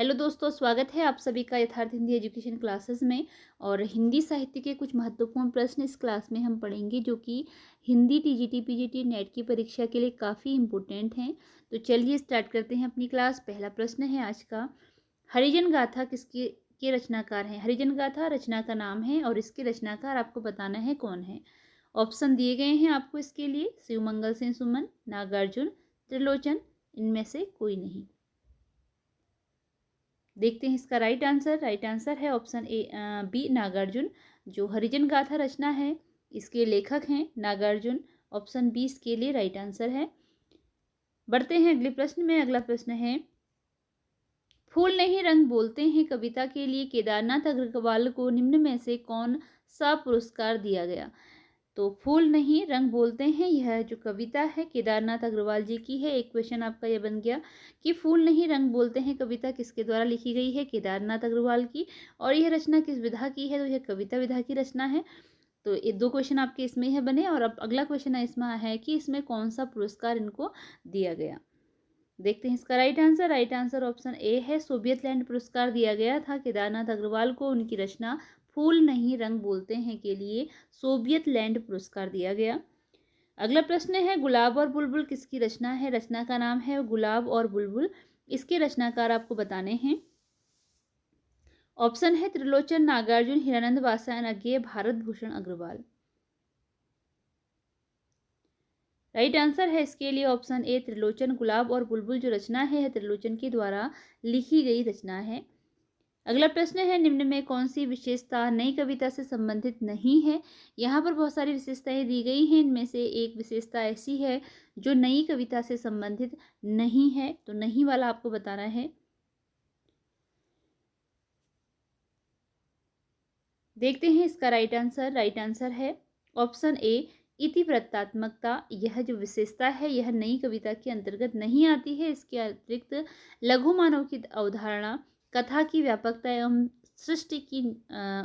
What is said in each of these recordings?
Hello दोस्तों, स्वागत है आप सभी का यथार्थ हिंदी एजुकेशन क्लासेस में। और हिंदी साहित्य के कुछ महत्वपूर्ण प्रश्न इस क्लास में हम पढ़ेंगे जो कि हिंदी टीजीटी पीजीटी नेट की परीक्षा के लिए काफ़ी इम्पोर्टेंट हैं। तो चलिए स्टार्ट करते हैं अपनी क्लास। पहला प्रश्न है आज का, हरिजन गाथा किसके के रचनाकार हैं? हरिजन गाथा रचना का नाम है और इसके रचनाकार आपको बताना है कौन है। ऑप्शन दिए गए हैं आपको इसके लिए, शिवमंगल सेन सुमन, नागार्जुन, त्रिलोचन, इनमें से कोई नहीं। देखते हैं इसका राइट आंसर। राइट आंसर है ऑप्शन बी, नागार्जुन। जो हरिजन गाथा रचना है इसके लेखक हैं नागार्जुन। ऑप्शन बी इसके लिए राइट आंसर है। बढ़ते हैं अगले प्रश्न में। अगला प्रश्न है, फूल नहीं रंग बोलते हैं कविता के लिए केदारनाथ अग्रवाल को निम्न में से कौन सा पुरस्कार दिया गया? तो फूल नहीं रंग बोलते हैं, यह जो कविता है केदारनाथ अग्रवाल जी की है। एक क्वेश्चन आपका यह बन गया कि फूल नहीं रंग बोलते हैं कविता किसके द्वारा लिखी गई है? केदारनाथ अग्रवाल की। और यह रचना किस विधा की है? तो यह कविता विधा की रचना है। तो ये दो क्वेश्चन आपके इसमें है बने। और अब अगला क्वेश्चन इसमें है कि इसमें कौन सा पुरस्कार इनको दिया गया। देखते हैं इसका right answer. Right answer option A है, सोवियत लैंड पुरस्कार दिया गया था केदारनाथ अग्रवाल को। उनकी रचना फूल नहीं रंग बोलते हैं के लिए सोवियत लैंड पुरस्कार दिया गया। अगला प्रश्न है, गुलाब और बुलबुल किसकी रचना है? रचना का नाम है गुलाब और बुलबुल। इसके रचनाकार आपको बताने हैं। ऑप्शन है त्रिलोचन, नागार्जुन, हीरानंद वात्स्यायन अज्ञेय, भारत भूषण अग्रवाल। राइट आंसर है इसके लिए ऑप्शन ए, त्रिलोचन। गुलाब और बुलबुल जो रचना है त्रिलोचन के द्वारा लिखी गई रचना है। अगला प्रश्न है, निम्न में कौन सी विशेषता नई कविता से संबंधित नहीं है? यहाँ पर बहुत सारी विशेषताएं दी गई हैं। इनमें से एक विशेषता ऐसी है जो नई कविता से संबंधित नहीं है। तो नहीं वाला आपको बताना है। देखते हैं इसका राइट आंसर। राइट आंसर है ऑप्शन ए, इतिवृत्तात्मकता। यह जो विशेषता है यह नई कविता के अंतर्गत नहीं आती है। इसके अतिरिक्त लघु मानव की अवधारणा, कथा की व्यापकता एवं सृष्टि की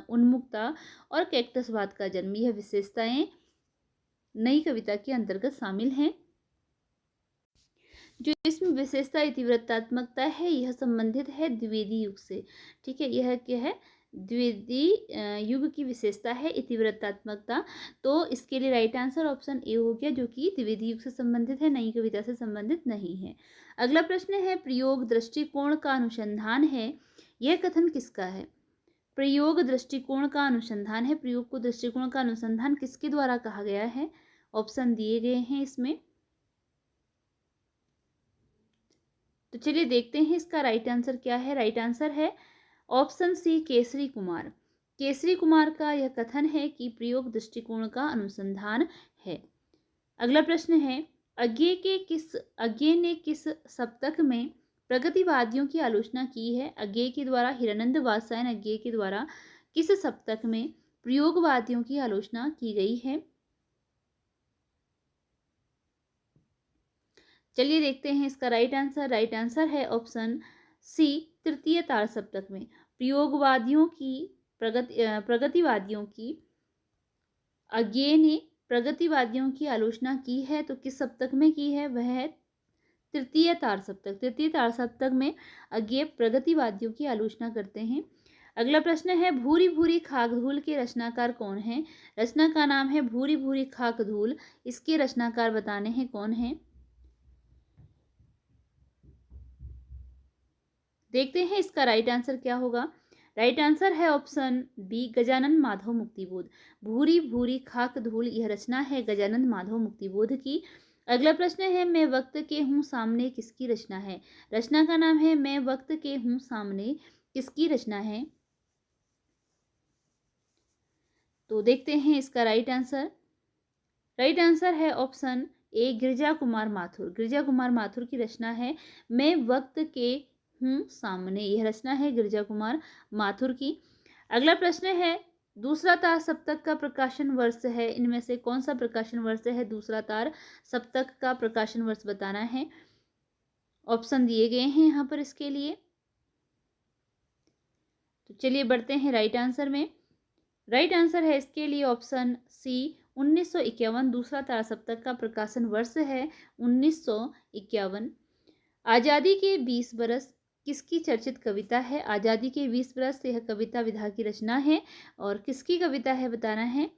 उन्मुखता और कैक्टसवाद का जन्म, यह विशेषताएं नई कविता के अंतर्गत शामिल हैं। जो इसमें विशेषता इतिवृत्तात्मकता है यह संबंधित है द्विवेदी युग से। ठीक है, यह क्या है? द्विवेदी युग की विशेषता है इतिवृत्तात्मकता। तो इसके लिए राइट आंसर ऑप्शन ए हो गया, जो कि द्विवेदी युग से संबंधित है, नई कविता से संबंधित नहीं है। अगला प्रश्न है, प्रयोग दृष्टिकोण का अनुसंधान है, यह कथन किसका है? प्रयोग दृष्टिकोण का अनुसंधान है। प्रयोग को दृष्टिकोण का अनुसंधान किसके द्वारा कहा गया है? ऑप्शन दिए गए हैं इसमें। तो चलिए देखते हैं इसका राइट आंसर क्या है। राइट आंसर है ऑप्शन सी, केसरी कुमार। केसरी कुमार का यह कथन है कि प्रयोग दृष्टिकोण का अनुसंधान है। अगला प्रश्न है, अज्ञेय ने किस सप्तक में प्रगतिवादियों की आलोचना की है? अज्ञेय के द्वारा, हीरानंद वात्स्यायन अज्ञेय के द्वारा किस सप्तक में प्रयोगवादियों की आलोचना की गई है? चलिए देखते हैं इसका राइट आंसर। राइट आंसर है ऑप्शन सी, तृतीय तार सप्तक में प्रयोगवादियों की प्रगतिवादियों की अज्ञेय ने प्रगतिवादियों की आलोचना की है। तो किस सप्तक में की है? वह है तृतीय तार सप्तक। तृतीय तार सप्तक में अज्ञेय प्रगतिवादियों की आलोचना करते हैं। अगला प्रश्न है, भूरी भूरी खाक धूल के रचनाकार कौन है? रचना का नाम है भूरी भूरी खाक धूल। इसके रचनाकार बताने हैं कौन है। देखते हैं इसका राइट आंसर क्या होगा। राइट आंसर है ऑप्शन बी, गजानन माधव मुक्तिबोध। भूरी भूरी खाक धूल यह रचना है गजानन माधव मुक्तिबोध की। अगला प्रश्न है, मैं वक्त के हूँ सामने किसकी रचना है? रचना का नाम है मैं वक्त के हूँ सामने, किसकी रचना है? तो देखते हैं इसका राइट आंसर। राइट आंसर है ऑप्शन ए, गिरिजा कुमार माथुर। गिरिजा कुमार माथुर की रचना है मैं वक्त के हूँ सामने, यह रचना है गिरिजा कुमार माथुर की। अगला प्रश्न है, दूसरा तार सप्तक का प्रकाशन वर्ष है, इनमें से कौन सा प्रकाशन वर्ष है? दूसरा तार सप्तक का प्रकाशन वर्ष बताना है। ऑप्शन दिए गए हैं यहाँ पर इसके लिए। तो चलिए बढ़ते हैं राइट आंसर में। राइट आंसर है इसके लिए ऑप्शन सी, 1951। दूसरा तारा सप्तक का प्रकाशन वर्ष है 1951। आज़ादी के 20 बरस किसकी चर्चित कविता है? आज़ादी के 20 बरस, यह कविता विधा की रचना है और किसकी कविता है बताना है।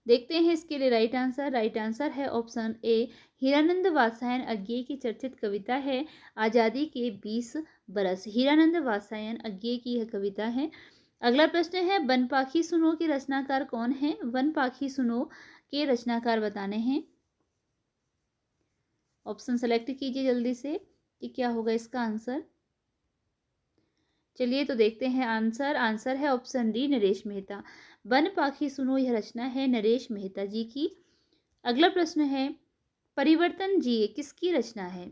देखते हैं इसके लिए राइट आंसर। राइट आंसर है ऑप्शन ए, हीरानंद वात्स्यायन अज्ञेय की चर्चित कविता है आज़ादी के 20 बरस। हीरानंद वात्स्यायन अज्ञेय की यह कविता है। अगला प्रश्न है, वन पाखी सुनो के रचनाकार कौन है? वन पाखी सुनो के रचनाकार बताने हैं। ऑप्शन सेलेक्ट कीजिए जल्दी से कि क्या होगा इसका आंसर। चलिए तो देखते हैं आंसर। आंसर है option D, Naresh Mehta. One पाखी सुनो यह रचना है नरेश मेहता जी की। अगला प्रश्न है, परिवर्तन जिए किसकी रचना है?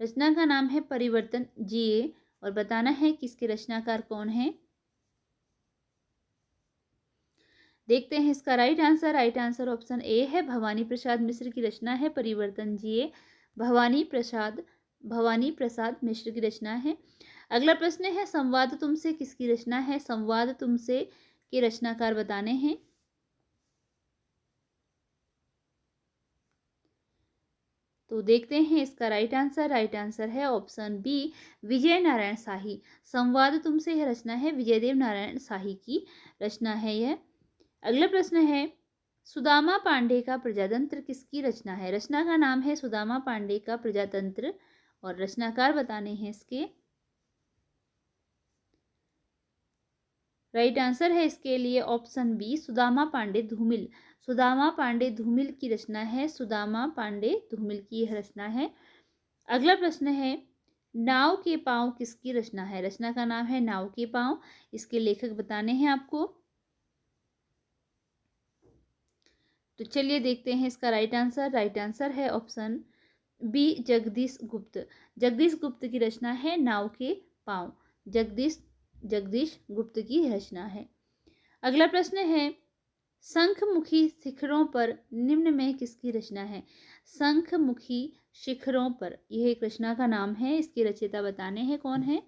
रचना का नाम है परिवर्तन जिए और बताना है कि इसके रचनाकार कौन है। देखते हैं इसका right answer. Right answer option A है, भवानी प्रसाद मिश्र की रचना है परिवर्तन जिए। भवानी प्रसाद मिश्र की रचना है। अगला प्रश्न है, संवाद तुमसे किसकी रचना है? संवाद तुमसे के रचनाकार बताने हैं। तो देखते हैं इसका राइट आंसर। राइट आंसर है ऑप्शन बी, विजय नारायण शाही। संवाद तुमसे यह रचना है विजयदेव नारायण शाही की रचना है यह। अगला प्रश्न है, सुदामा पांडे का प्रजातंत्र किसकी रचना है? रचना का नाम है सुदामा पांडे का प्रजातंत्र और रचनाकार बताने हैं इसके। राइट आंसर है इसके लिए ऑप्शन बी, सुदामा पांडे धूमिल। सुदामा पांडे धूमिल की रचना है। सुदामा पांडे धूमिल की यह रचना है। अगला प्रश्न है, नाव के पांव किसकी रचना है? रचना का नाम है नाव के पांव। इसके लेखक बताने हैं आपको। तो चलिए देखते हैं इसका राइट आंसर। राइट आंसर है ऑप्शन बी, जगदीश गुप्त। जगदीश गुप्त की रचना है नाव के पांव। जगदीश गुप्त की रचना है। अगला प्रश्न है, शंखमुखी शिखरों पर निम्न में किसकी रचना है? शंखमुखी शिखरों पर यह एक रचना का नाम है। इसके रचयिता बताने हैं कौन है।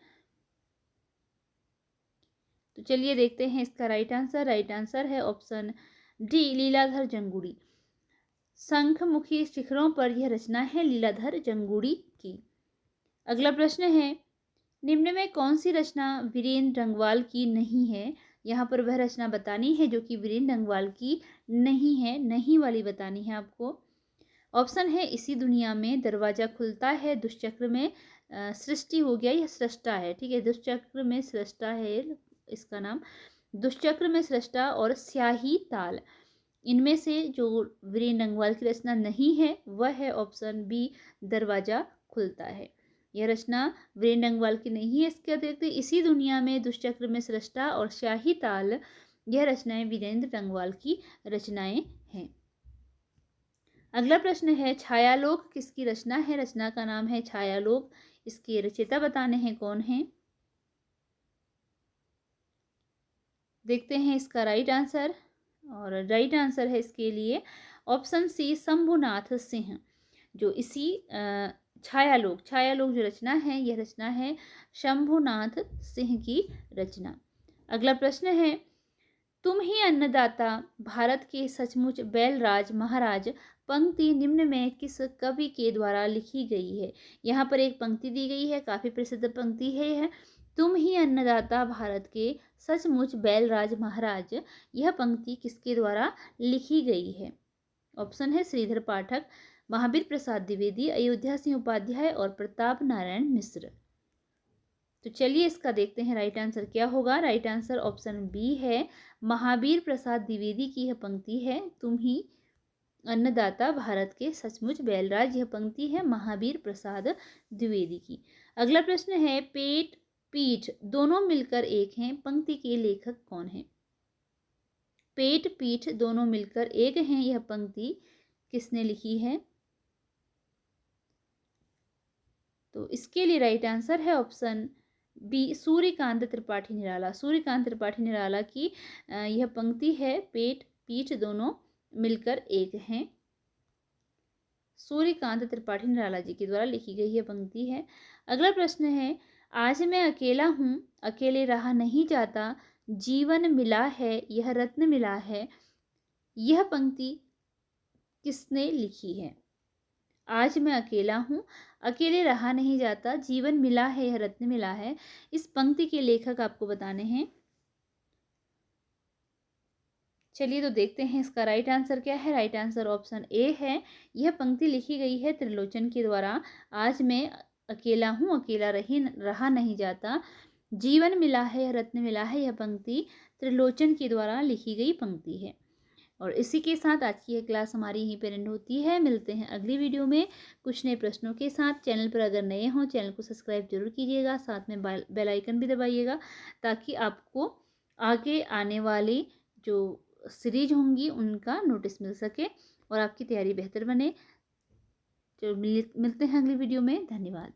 तो चलिए देखते हैं इसका राइट आंसर। राइट आंसर है ऑप्शन डी, लीलाधर जंगूड़ी। शंखमुखी शिखरों पर यह रचना है लीलाधर जंगूड़ी की। अगला प्रश्न है, निम्न में कौन सी रचना वीरेंद्र रंगवाल की नहीं है? यहाँ पर वह रचना बतानी है जो कि वीरेंद्र रंगवाल की नहीं है। नहीं वाली बतानी है आपको। ऑप्शन है, इसी दुनिया में, दरवाजा खुलता है, दुष्चक्र में सृष्टि हो गया, यह सृष्टा है। ठीक है, दुष्चक्र में सृष्टा है इसका नाम। दुष्चक्र में सृष्टा और स्याही ताल, इनमें से जो वीरेंद्र रंगवाल की रचना नहीं है वह है ऑप्शन बी, दरवाजा खुलता है। यह रचना वीरेंद्र रंगवाल की नहीं है। इसके अतिरिक्त इसी दुनिया में, दुष्चक्र में सृष्टा और स्याही ताल, यह रचनाएं वीरेंद्र रंगवाल की रचनाएं हैं। अगला प्रश्न है, छायालोक किसकी रचना है? रचना का नाम है छायालोक। इसके रचयिता बताने हैं कौन है। देखते हैं इसका राइट आंसर। और राइट आंसर है इसके लिए ऑप्शन सी, शंभुनाथ सिंह। जो इसी छायालोक जो रचना है, यह रचना है शंभुनाथ सिंह की रचना। अगला प्रश्न है, तुम ही अन्नदाता भारत के सचमुच बैलराज महाराज पंक्ति निम्न में किस कवि के द्वारा लिखी गई है? यहाँ पर एक पंक्ति दी गई है, काफी प्रसिद्ध पंक्ति है यह। तुम ही अन्नदाता भारत के सचमुच बैलराज महाराज, यह पंक्ति किसके द्वारा लिखी गई है? ऑप्शन है श्रीधर पाठक, महावीर प्रसाद द्विवेदी, अयोध्या सिंह उपाध्याय और प्रताप नारायण मिश्र। तो चलिए इसका देखते हैं राइट आंसर क्या होगा। राइट आंसर ऑप्शन बी है, महावीर प्रसाद द्विवेदी की यह पंक्ति है। तुम ही अन्नदाता भारत के सचमुच बैलराज, यह पंक्ति है महावीर प्रसाद द्विवेदी की। अगला प्रश्न है, पेट पीठ दोनों मिलकर एक हैं, पंक्ति के लेखक कौन है? पेट पीठ दोनों मिलकर एक हैं, यह पंक्ति किसने लिखी है? तो इसके लिए राइट आंसर है ऑप्शन बी, सूर्यकांत त्रिपाठी निराला। सूर्यकांत त्रिपाठी निराला की यह पंक्ति है, पेट पीठ दोनों मिलकर एक हैं। सूर्यकांत त्रिपाठी निराला जी के द्वारा लिखी गई यह पंक्ति है। अगला प्रश्न है, आज मैं अकेला हूँ, अकेले रहा नहीं जाता, जीवन मिला है यह रत्न मिला है, यह पंक्ति किसने लिखी है? आज मैं अकेला हूँ, अकेले रहा नहीं जाता, जीवन मिला है यह रत्न मिला है। इस पंक्ति के लेखक आपको बताने हैं। चलिए तो देखते हैं इसका राइट आंसर क्या है। राइट आंसर ऑप्शन ए है। यह पंक्ति लिखी गई है त्रिलोचन के द्वारा। आज मैं अकेला हूँ, अकेला रहा नहीं जाता, जीवन मिला है, रत्न मिला है। यह पंक्ति त्रिलोचन के द्वारा लिखी गई पंक्ति है। और इसी के साथ आज की यह क्लास हमारी यहीं पर एंड होती है। मिलते हैं अगली वीडियो में कुछ नए प्रश्नों के साथ। चैनल पर अगर नए हों, चैनल को सब्सक्राइब जरूर कीजिएगा, साथ में बेल आइकन भी दबाइएगा, ताकि आपको आगे आने वाली जो सीरीज होंगी उनका नोटिस मिल सके और आपकी तैयारी बेहतर बने। तो मिलते हैं अगली वीडियो में। धन्यवाद।